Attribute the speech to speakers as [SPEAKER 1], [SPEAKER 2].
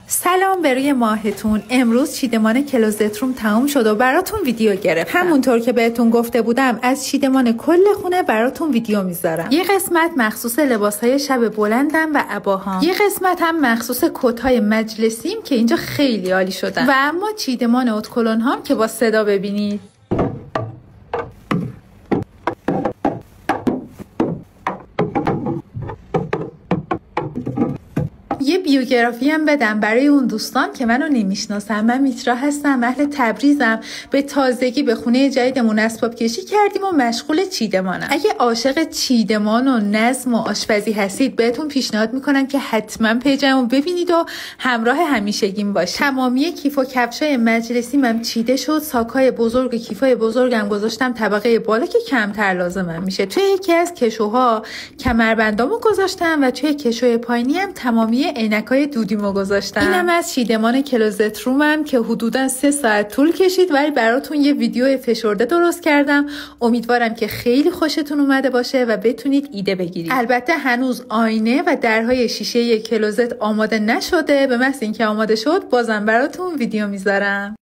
[SPEAKER 1] سلام به روی ماهتون. امروز چیدمان کلوزت روم تموم شد و براتون ویدیو گرفتم. همونطور که بهتون گفته بودم از چیدمان کل خونه براتون ویدیو میذارم. یه قسمت مخصوص لباسهای شب بلندم و عباهام، یه قسمت هم مخصوص کت‌های مجلسیم که اینجا خیلی عالی شدن، و اما چیدمان اتکلون هام که با صدا ببینید. یه بیوگرافی هم بدم برای اون دوستان که منو نمیشناسن. من میترا هستم، اهل تبریزم. به تازگی به خونه جدیدمون اسباب کشی کردیم و مشغول چیدمانم. اگه عاشق چیدمان و نظم و آشپزی هستید بهتون پیشنهاد میکنم که حتما پیجمو ببینید و همراه همیشگیم باشید. تمامی کیف و کفشای مجلسیم هم چیده شد. ساکای بزرگ و کیفای بزرگم گذاشتم طبقه بالا که کمتر لازمم میشه. توی یکی از کشوها کمربندامو گذاشتم و توی کشوی پایینی هم تمامی عینکای دودیمو گذاشتم. اینم از چیدمان کلوزت رومم که حدوداً 3 ساعت طول کشید، ولی براتون یه ویدیو فشرده درست کردم. امیدوارم که خیلی خوشتون اومده باشه و بتونید ایده بگیرید. البته هنوز آینه و درهای شیشه کلوزت آماده نشده. به محض اینکه آماده شد بازم براتون ویدیو میذارم.